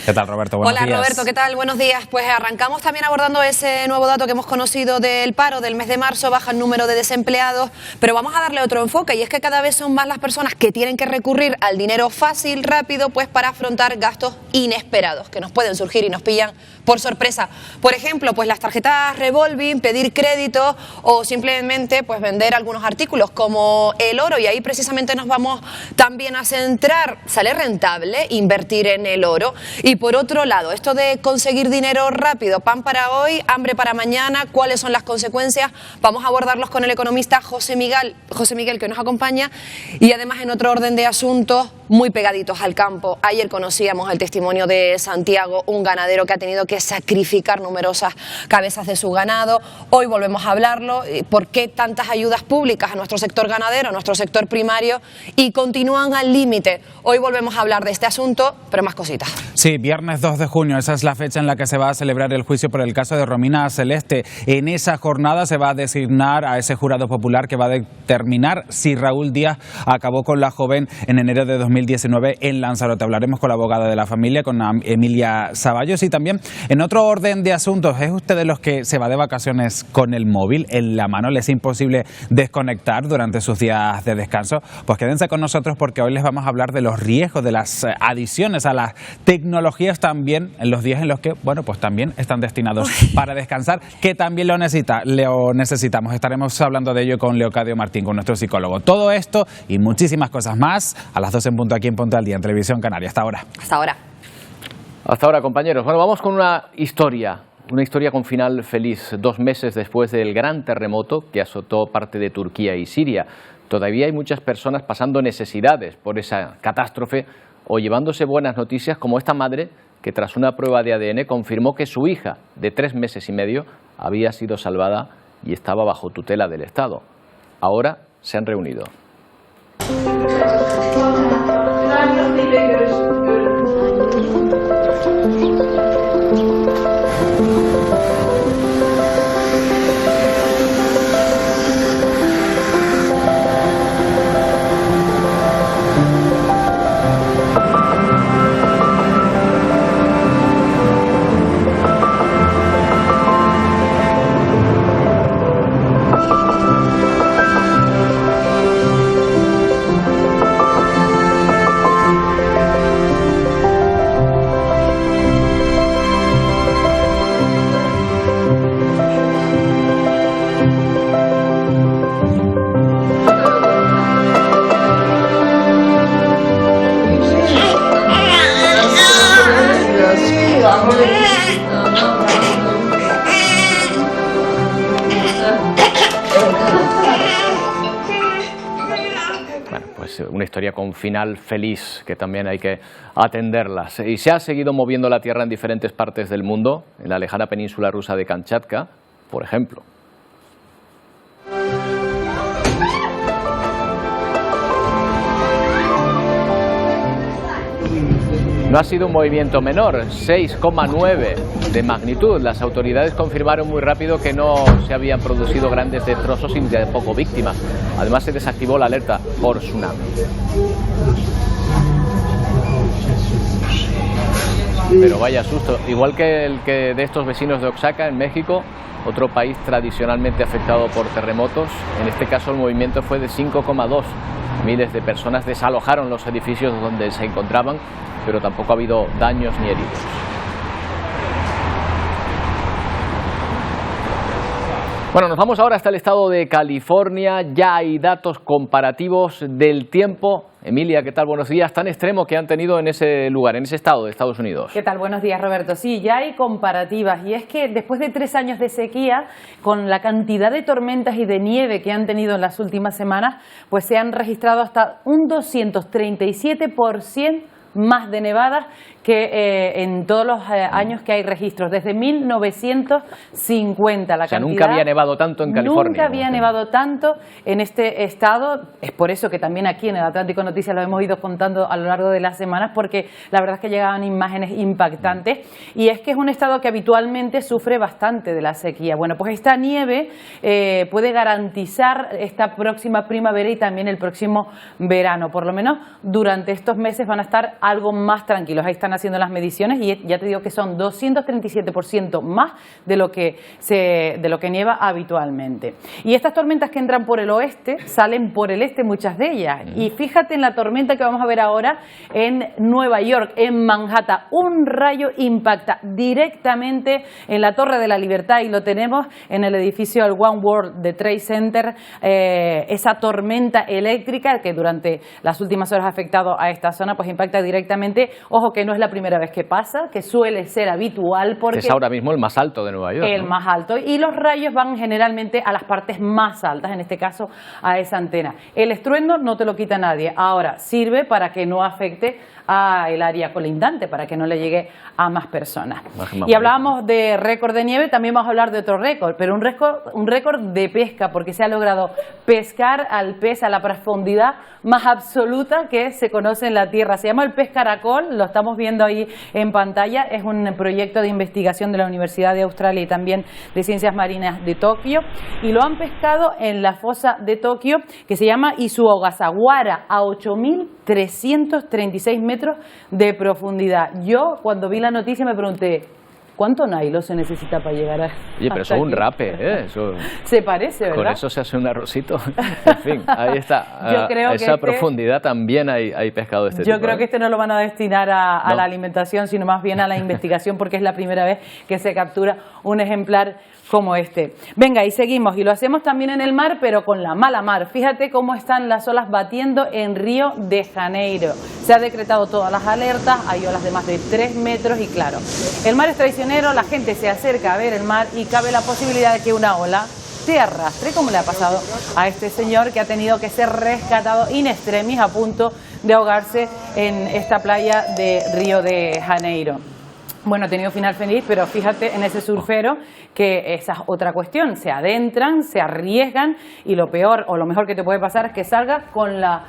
¿Qué tal, Roberto? Buenos días. Hola, Roberto, ¿qué tal? Buenos días. Pues arrancamos también abordando ese nuevo dato que hemos conocido del paro del mes de marzo, baja el número de desempleados, pero vamos a darle otro enfoque, y es que cada vez son más las personas que tienen que recurrir al dinero fácil, rápido, pues para afrontar gastos inesperados que nos pueden surgir y nos pillan por sorpresa. Por ejemplo, pues las tarjetas revolving, pedir crédito o simplemente pues vender algunos artículos como el oro, y ahí precisamente nos vamos también a centrar. ¿Sale rentable invertir en el oro? Y por otro lado, esto de conseguir dinero rápido, pan para hoy, hambre para mañana, ¿cuáles son las consecuencias? Vamos a abordarlos con el economista José Miguel, que nos acompaña, y además en otro orden de asuntos muy pegaditos al campo. Ayer conocíamos el testimonio de Santiago, un ganadero que ha tenido que sacrificar numerosas cabezas de su ganado. Hoy volvemos a hablarlo, por qué tantas ayudas públicas a nuestro sector ganadero, a nuestro sector primario, y continúan al límite. Hoy volvemos a hablar de este asunto, pero más cositas. Sí, viernes 2 de junio, esa es la fecha en la que se va a celebrar el juicio por el caso de Romina Celeste. En esa jornada se va a designar a ese jurado popular que va a determinar si Raúl Díaz acabó con la joven en enero de 2019 en Lanzarote. Hablaremos con la abogada de la familia, con Emilia Zaballos. Y también, en otro orden de asuntos, ¿es usted de los que se va de vacaciones con el móvil en la mano? ¿Le es imposible desconectar durante sus días de descanso? Pues quédense con nosotros, porque hoy les vamos a hablar de los riesgos de las adiciones a las tecnologías también en los días en los que, bueno, pues también están destinados para descansar, que también lo necesitamos. Estaremos hablando de ello con Leocadio Martín, con nuestro psicólogo. Todo esto y muchísimas cosas más a las 2 en punto aquí en Ponte al Día en Televisión Canaria. Hasta ahora. Hasta ahora. Hasta ahora, compañeros. Bueno, vamos con una historia con final feliz. 2 meses después del gran terremoto que azotó parte de Turquía y Siria, todavía hay muchas personas pasando necesidades por esa catástrofe o llevándose buenas noticias, como esta madre que tras una prueba de ADN confirmó que su hija de 3 meses y medio había sido salvada y estaba bajo tutela del Estado. Ahora se han reunido. Una historia con final feliz, que también hay que atenderlas. Y se ha seguido moviendo la Tierra en diferentes partes del mundo, en la lejana península rusa de Kamchatka, por ejemplo. No ha sido un movimiento menor, 6,9 de magnitud. Las autoridades confirmaron muy rápido que no se habían producido grandes destrozos y tampoco víctimas. Además, se desactivó la alerta por tsunami. Pero vaya susto, igual que el que de estos vecinos de Oaxaca, en México, otro país tradicionalmente afectado por terremotos. En este caso el movimiento fue de 5,2. Miles de personas desalojaron los edificios donde se encontraban, pero tampoco ha habido daños ni heridos. Bueno, nos vamos ahora hasta el estado de California. Ya hay datos comparativos del tiempo. Emilia, ¿qué tal? Buenos días. Tan extremo que han tenido en ese lugar, en ese estado de Estados Unidos. ¿Qué tal? Buenos días, Roberto. Sí, ya hay comparativas. Y es que después de 3 años de sequía, con la cantidad de tormentas y de nieve que han tenido en las últimas semanas, pues se han registrado hasta un 237% más de nevadas que en todos los años que hay registros, desde 1950. Nunca había nevado tanto en California. Nunca había nevado tanto en este estado. Es por eso que también aquí en el Atlántico Noticias lo hemos ido contando a lo largo de las semanas, porque la verdad es que llegaban imágenes impactantes. Y es que es un estado que habitualmente sufre bastante de la sequía. Bueno, pues esta nieve puede garantizar esta próxima primavera y también el próximo verano. Por lo menos durante estos meses van a estar algo más tranquilos. Ahí están haciendo las mediciones y ya te digo que son 237% más de lo que nieva habitualmente. Y estas tormentas que entran por el oeste salen por el este, muchas de ellas. Y fíjate en la tormenta que vamos a ver ahora en Nueva York, en Manhattan. Un rayo impacta directamente en la Torre de la Libertad y lo tenemos en el edificio del One World de Trade Center. Esa tormenta eléctrica que durante las últimas horas ha afectado a esta zona, pues impacta directamente. Ojo que no es la primera vez que pasa, que suele ser habitual porque es ahora mismo el más alto de Nueva York. El más alto, y los rayos van generalmente a las partes más altas, en este caso a esa antena. El estruendo no te lo quita nadie, ahora sirve para que no afecte a el área colindante, para que no le llegue a más personas. Y hablábamos de récord de nieve, también vamos a hablar de otro récord, pero un récord de pesca, porque se ha logrado pescar al pez a la profundidad más absoluta que se conoce en la Tierra. Se llama el pez caracol, lo estamos viendo ahí en pantalla. Es un proyecto de investigación de la Universidad de Australia y también de Ciencias Marinas de Tokio, y lo han pescado en la fosa de Tokio, que se llama Isuogasawara, a 8.336 metros de profundidad. Yo, cuando vi la noticia, me pregunté, ¿cuánto nylon se necesita para llegar a...? Oye, pero eso es un rape, ¿eh? Eso... Se parece, ¿verdad? Con eso se hace un arrocito. En fin, ahí está. Yo creo a esa profundidad también hay pescado de este tipo. Yo creo que este no lo van a destinar a la alimentación, sino más bien a la investigación, porque es la primera vez que se captura un ejemplar como este. Venga, y seguimos, y lo hacemos también en el mar, pero con la mala mar. Fíjate cómo están las olas batiendo en Río de Janeiro. Se ha decretado todas las alertas, hay olas de más de 3 metros y claro, el mar es traicionero, la gente se acerca a ver el mar y cabe la posibilidad de que una ola te arrastre, como le ha pasado a este señor que ha tenido que ser rescatado in extremis a punto de ahogarse en esta playa de Río de Janeiro. Bueno, ha tenido final feliz, pero fíjate en ese surfero que esa es otra cuestión. Se adentran, se arriesgan y lo peor o lo mejor que te puede pasar es que salga con la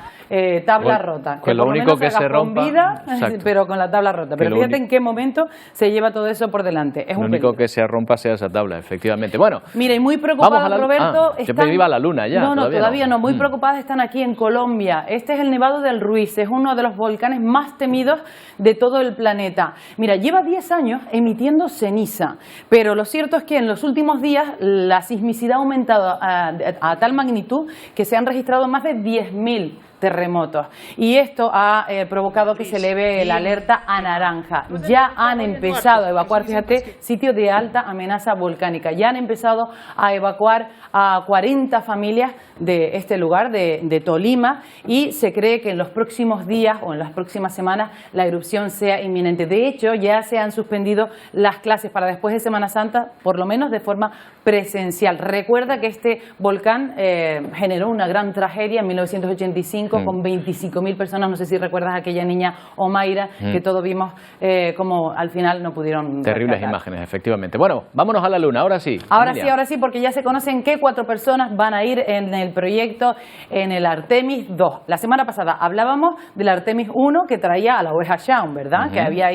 tabla rota. Que lo único que se rompa, con vida, pero con la tabla rota. Pero fíjate en qué momento se lleva todo eso por delante. Es lo único que se rompa sea esa tabla, efectivamente. Bueno, mira, y muy preocupados, Roberto. Yo pensé que iba a la luna ya. No, todavía no. Muy preocupadas están aquí en Colombia. Este es el Nevado del Ruiz. Es uno de los volcanes más temidos de todo el planeta. Mira, lleva 10 años emitiendo ceniza, pero lo cierto es que en los últimos días la sismicidad ha aumentado a tal magnitud que se han registrado más de 10.000 terremotos y esto ha provocado que se eleve la alerta a naranja. Ya han empezado a evacuar, fíjate, sitios de alta amenaza volcánica. Ya han empezado a evacuar a 40 familias de este lugar, de Tolima, y se cree que en los próximos días o en las próximas semanas la erupción sea inminente. De hecho, ya se han suspendido las clases para después de Semana Santa, por lo menos de forma presencial. Recuerda que este volcán generó una gran tragedia en 1985 con 25.000 personas. No sé si recuerdas a aquella niña Omaira que todos vimos como al final no pudieron terribles rescatar. Imágenes, efectivamente. Bueno, vámonos a la Luna, ahora sí. Ahora sí, porque ya se conocen que 4 personas van a ir en el proyecto, en el Artemis 2. La semana pasada hablábamos del Artemis 1 que traía a la oveja Shaun, ¿verdad? Que había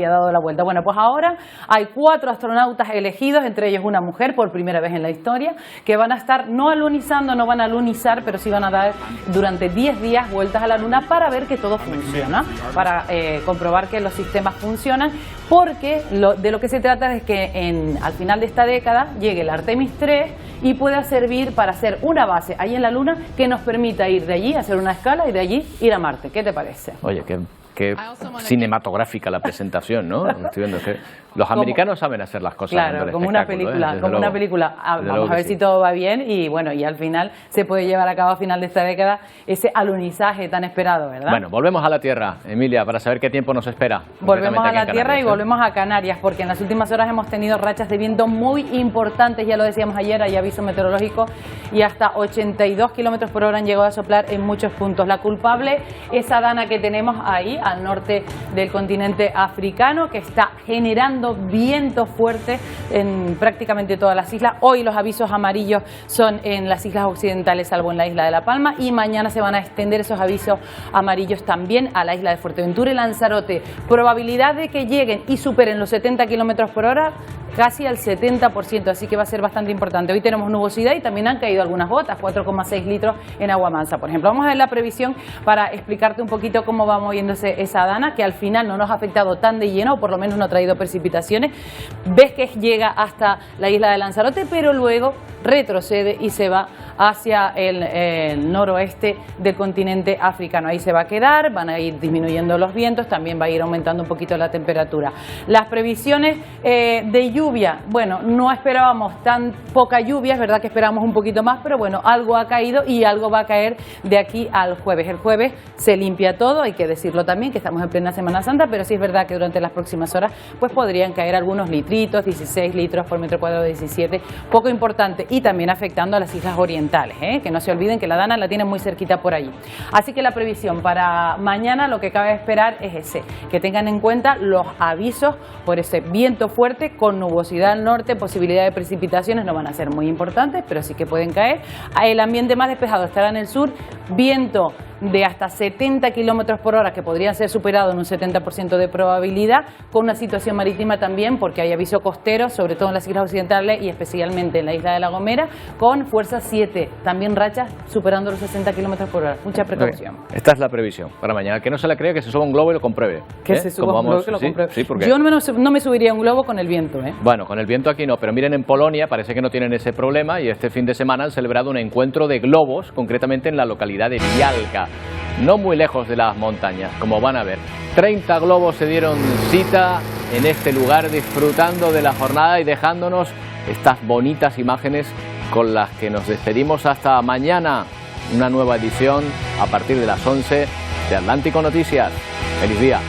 dado la vuelta. Bueno, pues ahora hay 4 astronautas elegidos, entre ellos una mujer por primera vez en la historia, que van a estar no van a lunizar, pero sí van a dar durante 10 días vueltas a la Luna para ver que todo funciona, para comprobar que los sistemas funcionan, porque de lo que se trata es que al final de esta década llegue el Artemis 3 y pueda servir para hacer una base ahí en la Luna que nos permita ir de allí, hacer una escala y de allí ir a Marte. ¿Qué te parece? Oye, Qué cinematográfica la presentación, ¿no? Estoy viendo que los americanos saben hacer las cosas. Claro, como una película, una película. Vamos a ver si todo va bien y bueno, y al final se puede llevar a cabo a final de esta década ese alunizaje tan esperado, ¿verdad? Bueno, volvemos a la Tierra, Emilia, para saber qué tiempo nos espera. Volvemos a la Tierra y volvemos a Canarias, porque en las últimas horas hemos tenido rachas de viento muy importantes, ya lo decíamos ayer, hay aviso meteorológico, y hasta 82 kilómetros por hora han llegado a soplar en muchos puntos. La culpable es Adana, que tenemos ahí, al norte del continente africano, que está generando viento fuerte en prácticamente todas las islas. Hoy los avisos amarillos son en las islas occidentales, salvo en la isla de La Palma, y mañana se van a extender esos avisos amarillos también a la isla de Fuerteventura y Lanzarote. Probabilidad de que lleguen y superen los 70 kilómetros por hora, casi al 70%, así que va a ser bastante importante. Hoy tenemos nubosidad y también han caído algunas gotas, 4,6 litros en agua mansa, por ejemplo. Vamos a ver la previsión para explicarte un poquito cómo va moviéndose esa Adana, que al final no nos ha afectado tan de lleno, o por lo menos no ha traído precipitaciones. Ves que llega hasta la isla de Lanzarote, pero luego retrocede y se va hacia el noroeste del continente africano. Ahí se va a quedar, van a ir disminuyendo los vientos, también va a ir aumentando un poquito la temperatura. Las previsiones de lluvia, bueno, no esperábamos tan poca lluvia, es verdad que esperábamos un poquito más, pero bueno, algo ha caído y algo va a caer de aquí al jueves. El jueves se limpia todo, hay que decirlo también, que estamos en plena Semana Santa, pero sí es verdad que durante las próximas horas pues podrían caer algunos litritos, 16 litros por metro cuadrado, 17, poco importante, y también afectando a las islas orientales, que no se olviden que la Adana la tienen muy cerquita por allí. Así que la previsión para mañana, lo que cabe esperar es que tengan en cuenta los avisos por ese viento fuerte con nubosidad al norte, posibilidad de precipitaciones, no van a ser muy importantes, pero sí que pueden caer. El ambiente más despejado estará en el sur, viento de hasta 70 kilómetros por hora, que podrían ser superados en un 70% de probabilidad, con una situación marítima también, porque hay aviso costero, sobre todo en las islas occidentales y especialmente en la isla de La Gomera, con fuerza 7, también rachas superando los 60 kilómetros por hora. Mucha precaución. Esta es la previsión para mañana. Que no se la crea, que se suba un globo y lo compruebe. Que se suba un globo y lo compruebe. Sí, porque... Yo no me subiría un globo con el viento. Bueno, con el viento aquí no, pero miren, en Polonia parece que no tienen ese problema y este fin de semana han celebrado un encuentro de globos, concretamente en la localidad de Białka, no muy lejos de las montañas, como van a ver. 30 globos se dieron cita en este lugar, disfrutando de la jornada y dejándonos estas bonitas imágenes con las que nos despedimos hasta mañana. Una nueva edición a partir de las 11 de Atlántico Noticias. ¡Feliz día!